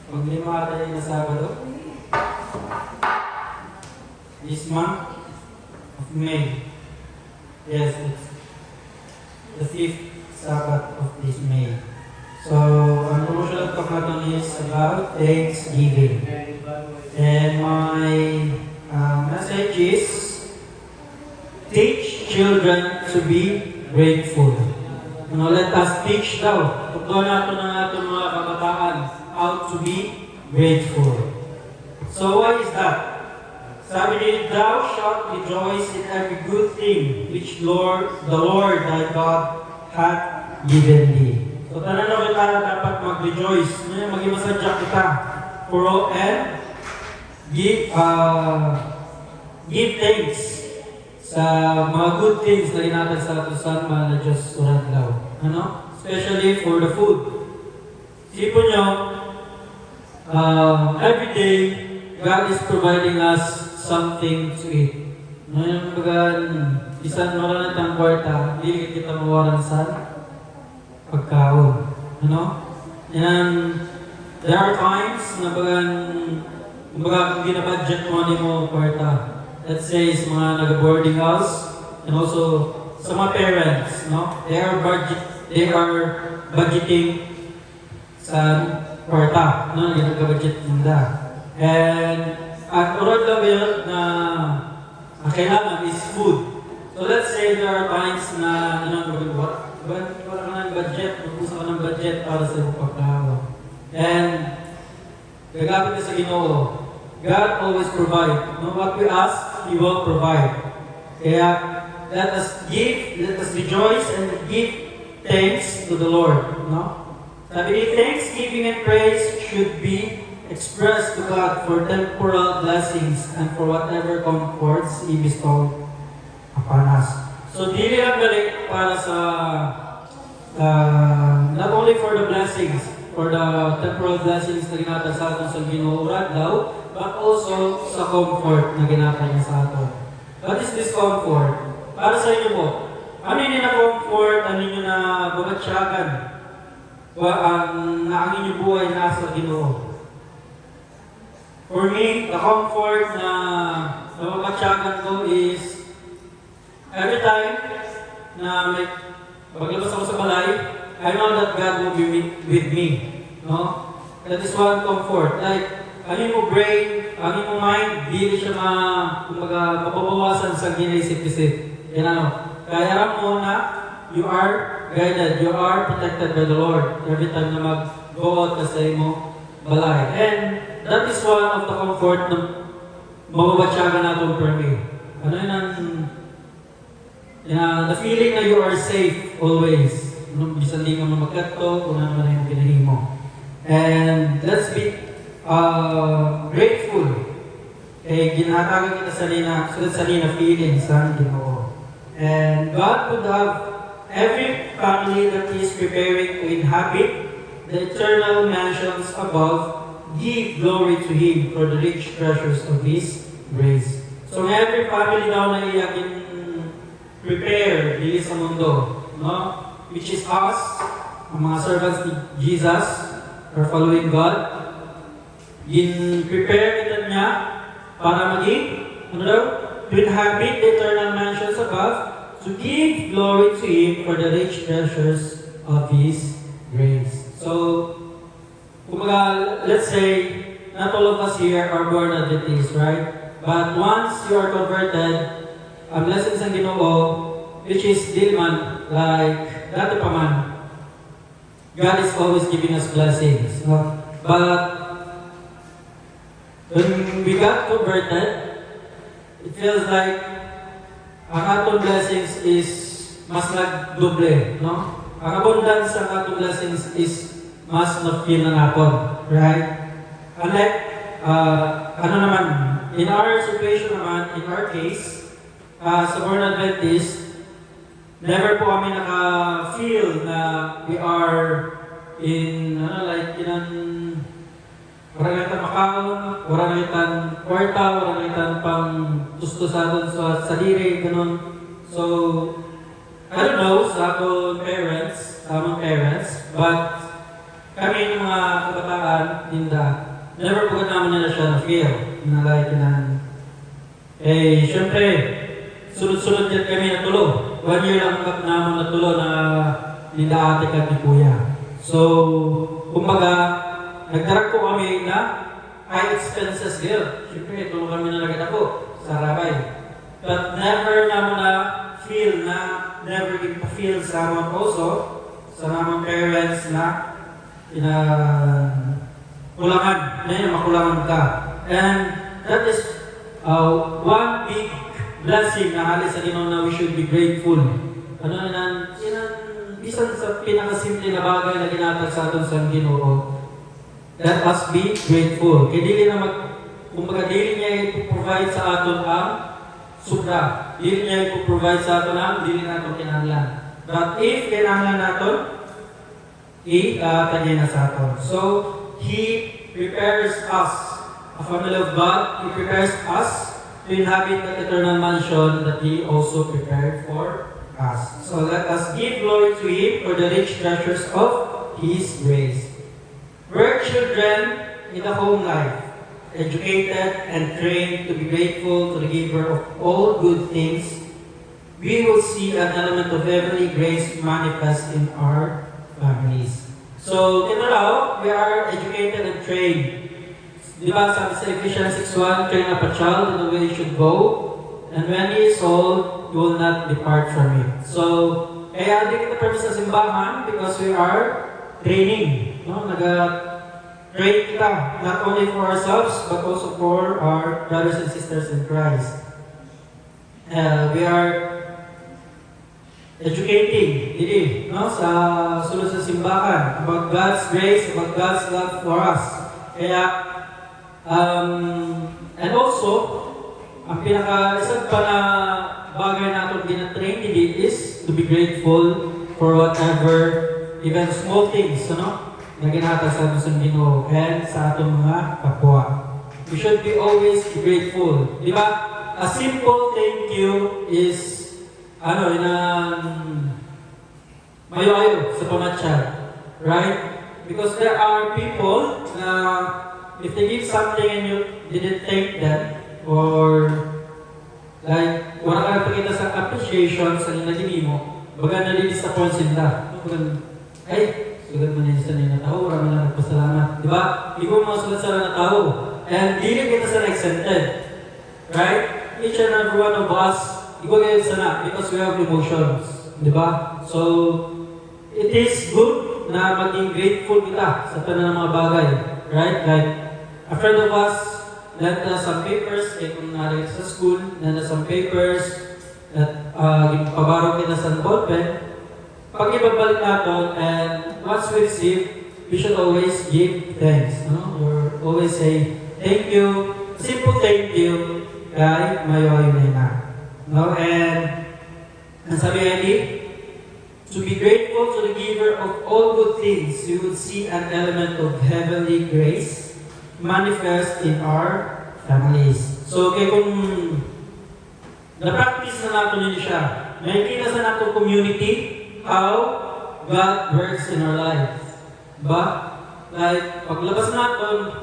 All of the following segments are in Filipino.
Paglima tayo na Sabado. This month of May. Yes, it's the 5th Sabbath of this May. So, ang devotional talk natin is about Thanksgiving. And my message is, teach children to be grateful. Let us teach daw. Tutuan natin ng ating mga kabataan how to be grateful. So why is that? Sabi niya, thou shalt rejoice in every good thing which the Lord thy God hath given thee. So tanan na kita dapat mag-rejoice. Maging masadya kita. For all and give thanks sa mga good things na ginatan sa atusan na Diyos uradlaw. Especially for the food. Sipon nyo, every day, God is providing us something to eat. Yung bisan maranat ang kwarta, hindi kita mawaran sa pagkaon. And there are times na kung ginabudget mo kwarta. Let's say sa mga nag-boarding house and also sa mga parents, they are budgeting sa kwarta, ginag-budget nila. And at urad lang yun na ang kailangan is food. So let's say there are times na wala ka ng budget, mag-usa ka ng budget para sa iyong pagkaon. And gagamit ka sa Ginoo. God always provide. What we ask, He will provide. Kaya, let us rejoice and give thanks to the Lord. Sabi ni, thanksgiving and praise should be expressed to God for temporal blessings and for whatever comforts He bestowed upon us. So, dili lang galing para sa, not only for the blessings, for the temporal blessings na ginata sa atin sa Ginoo daw, but also sa comfort na ginata niya sa atin. What is this comfort? Para sa inyo po, ano yun na comfort, ano yun na bumatsyagan, ang inyong buhay na sa Ginoo? For me, the comfort na bumatsyagan ko is, every time na may paglabas ako sa balay, I know that God will be with me. That is one comfort. Like, ang mo brain, ang mo mind, di siya mapabawasan sa ginaisip-isip. Kaya alam mo na you are guided, you are protected by the Lord every time na mag-go out ka sa imo balay. And that is one of the comfort na mababatsyagan natin for me. Ano yun the feeling na you are safe always. Bisan di ka magkatto, kung ano na yung pinahimo. And let's be grateful. Ginatagan kita sa lina feelings sa Ginoo. And God would have every family that is preparing to inhabit the eternal mansions above, give glory to Him for the rich treasures of His grace. So every family daw na iyakin prepare dili sa mundo, which is us, ang mga servants ni Jesus, are following God. Prepare kita niya para maging, to inhabit the eternal mansions above, to give glory to Him for the rich treasures of His grace. So, let's say, not all of us here are born Adventists, right? But once you are converted, ang blessings ng Ginoo, which is Dilman, like dati pa man, God is always giving us blessings. But when we got converted, it feels like ang atong blessings is mas nagdoble, Ang abundance ng atong blessings is mas na-feel na natin, right? Unlike, in our situation naman, in our case, sa Born Adventist, never po kami naka-feel na we are in, wala naitan makaon, wala naitan kwarta, wala naitan pang tustusan sa saliri, ganun. So, I don't know sa among parents, but kami ng mga kabataan, Linda, never po naman nila siya na-feel. Na like na, syempre, sunod-sunod din kami na tulo. 1 year lang naman na tulo na Linda ate kag ni Kuya. So, kumbaga, nagdarak po kami na high expenses girl. Siyempre, tulong kami na nagad ako sa Rabay. But never naman na feel na, never feel sa among also, sa among parents na kulangan, na makulangan ka. And that is one big blessing na halos sa Ginoo na we should be grateful. Bisan sa pinakasimple na bagay na ginatag sa aton sa Ginoo, let us be grateful. Kaya dili na kumbaga dili niya ipoprovide sa aton ang sobra. Dili niya ipoprovide sa aton ang dili natin kinahanglan. But if kinahanglan natin, kanya na sa aton. So, He prepares us, a family of God, He prepares us to inhabit the eternal mansion that He also prepared for us. So let us give glory to Him for the rich treasures of His grace. We're children in the home life, educated and trained to be grateful to the giver of all good things. We will see an element of heavenly grace manifest in our families. So, we are educated and trained. Di ba, sabi sa Ephesians 6:1, train up a child in the way he should go, and when he is old, you will not depart from it. So, kaya hindi kita pwede sa simbahan because we are training. No? Nag-train kita, not only for ourselves, but also for our brothers and sisters in Christ. We are educating, no? Sa sulod sa simbahan, about God's grace, about God's love for us. Kaya, and also, ang pinaka-isang pa na bagay natin ginatrain hindi is to be grateful for whatever, even small things, na ginatag sa ating Ginoo and sa atong mga kapwa. We should be always grateful. Di ba? A simple thank you is mayo-ayo sa pamatsyan. Right? Because there are people na if they give something and you didn't thank them, or like, wala ka nagpakita sa appreciation sa nilagini mo, baga nalidisappoint sila. Ay, sugat mo na yung na tao, wala mo lang nagpasalamat. Diba? Ikaw mga sugat sa na tao. And dili kita sa exempted. Right? Each and every one of us, ikaw kayo sana because we have emotions. Diba? So, it is good na maging grateful kita sa tanan ng mga bagay. Right? Like, a friend of us lent us some papers, kung narin sa school, lent us some papers at pabaro kita sa ballpen. Pag ibabalik natin, and once we receive, we should always give thanks. Or always say, thank you, simple thank you, kay mayo-ayo na. And sabi Eddie, to be grateful to the giver of all good things, you will see an element of heavenly grace manifest in our families. So, kaya kung na-practice na natin yun siya, nakikita sa natin community how God works in our lives. But, like, paglabas natin,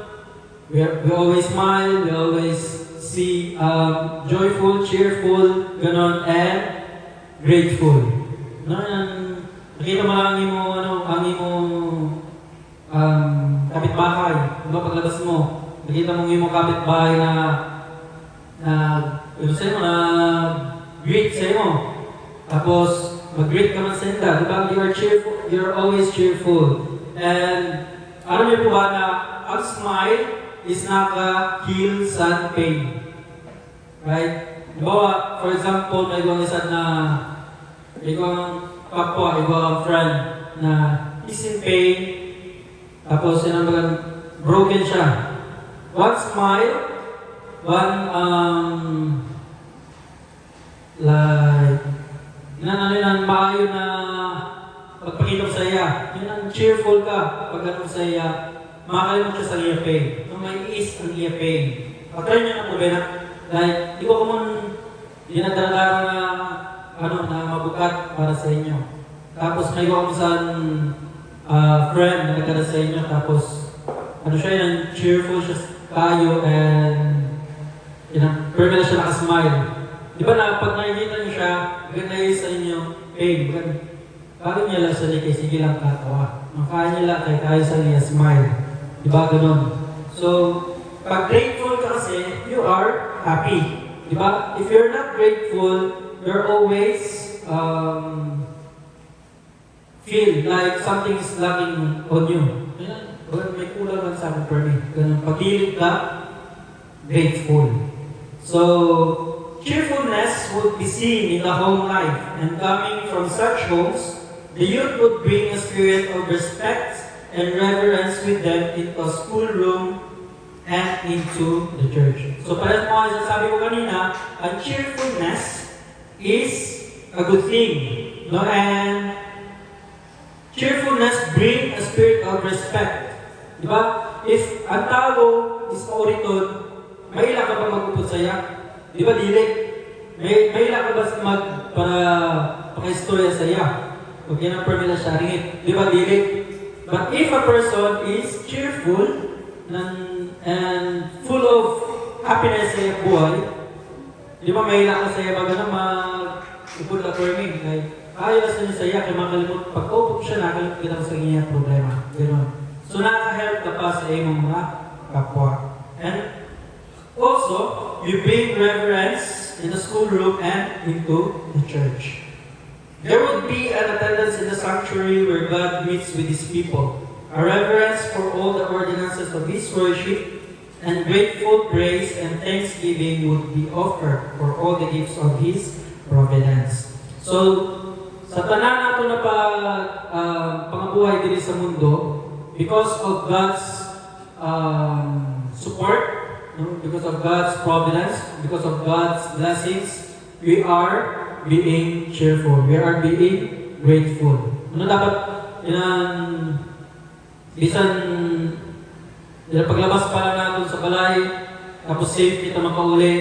we always smile, we always see joyful, cheerful, ganon, and grateful. Nakita mo lang ang kapitbahay. Diba paglabas mo, nakita mo yung kapitbahay na greet sa'yo. Tapos, mag-greet ka man sa inyo. Diba? You are cheerful. You're always cheerful. And, alam niyo po ba na ang smile is naka-heal sa pain. Right? Diba, for example, may ibang isa na ibang kapwa, ibang friend na is in pain, tapos broken siya. One smile, one maayo na pagpakita sa iya. Yun ang cheerful ka pag ganun sa iya. Makakalimot siya sa iya pain. Nung may is ang iya pain. Patry niya na po ba na, like, di ko dinadala na mabukat para sa inyo. Tapos may iba kung saan friend na nagkada sa inyo, tapos ano siya, yung cheerful siya kayo, and pero na siya nakasmile. Di ba na pag nakikita niyo siya, ganda yun sa inyo, hey, kaya niya lang sa kay sige lang katawa. Kaya niya lang kaya sa niya smile. Di ba ganun? So, pag grateful ka kasi, you are happy. Di ba? If you're not grateful, you're always feel like something is lacking on you. May kulang lang sa akin for me. Ganun. Pag-ilig ka, grateful. So, cheerfulness would be seen in the home life, and coming from such homes, the youth would bring a spirit of respect and reverence with them into a schoolroom and into the church. So, parang mga sabi ko kanina, ang cheerfulness is a good thing. No? And cheerfulness brings a spirit of respect. Diba? If ang tao is mauriton, may ilang ka ba mag-upod saya? Di ba, dili? May ilang ka ba para paka-istorya saya? Huwag yan ang permila siya ringit. Di ba, dili? But if a person is cheerful and full of happiness sa iyang buhay, di ba, may ilang ka saya ba gano'n mag-upod na perming? Ayos na niya saya, kaya makalimut. Pag-upod siya, nakalimut kita sa kanyang problema. Gano'n. So, naka-help ka pa sa iyong mga kapwa. And also, you bring reverence in the schoolroom and into the church. There would be an attendance in the sanctuary where God meets with His people, a reverence for all the ordinances of His worship, and grateful praise and thanksgiving would be offered for all the gifts of His providence. So, sa tanan nato na pangabuhay diri sa mundo, because of God's support, because of God's providence, because of God's blessings, we are being cheerful. We are being grateful. Ano dapat, bisan, paglabas pa lang natin sa balay, tapos safe kita makauli,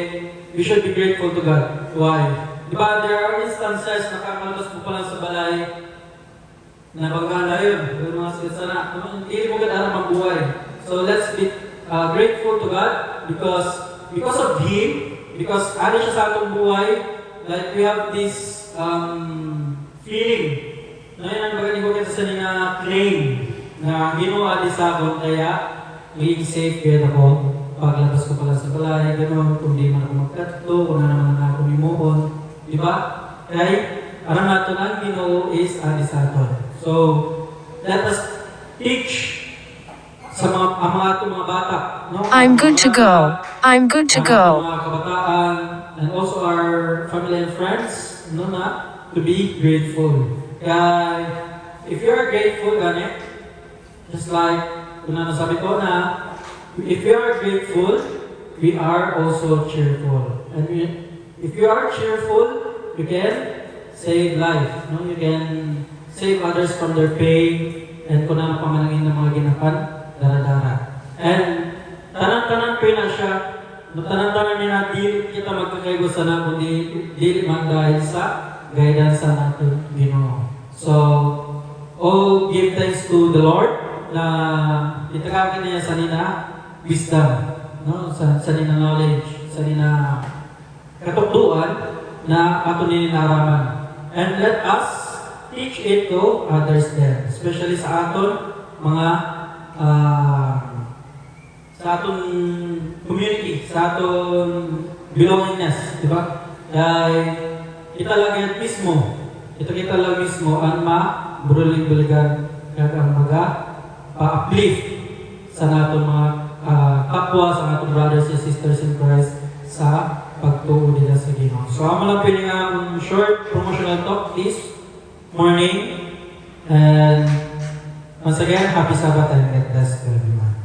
we should be grateful to God. Why? Diba, there are instances na kakalabas mo pa lang sa balay, na pagkala yun, yung mga sakit sana, hindi mo ganda magbuhay. So let's be grateful to God because of Him, because ano siya sa atong buhay, like we have this feeling na yun ang magaling ko kasi sa nina claim na ginawa din sa akin, kaya magiging safe kaya ako paglabas ko pala sa balay, gano'n, kung di man ako magkatlo, kung na naman ako mimuon, di ba? Kaya parang nato ang Ginoo is alis sa aton. So, let us teach sa mga bata, no? I'm good to go. I'm good to go. Mga kabataan, and also our family and friends, no, na to be grateful. Kaya, if you are grateful, ganit, just like, kung nasabi ko na, if you are grateful, we are also cheerful. And if you are cheerful, you can save life. No? You can save others from their pain, and kung ano pamanangin ng mga ginapan, dara-dara. And tanan-tanan pa na siya, tanan-tanan niya na di kita magkakaigo sana, kundi di man dahil sa guidance natin Ginoo. So, all give thanks to the Lord na itagagin niya sa nina wisdom, no? sa nina knowledge, sa nina katukduan na ato ninaraman. And let us teach it to others then, especially sa aton mga sa aton community, sa aton belongingness, di ba? Dahil kita lang mismo ang ma-burulig-buligan kaya ang pa-uplift sa aton mga kapwa, sa aton brothers and sisters in Christ sa pagtuo nila sa Ginoo. So, amo lang pwede nga short promotional talk this morning. And once again, happy Sabbath and God bless to everyone.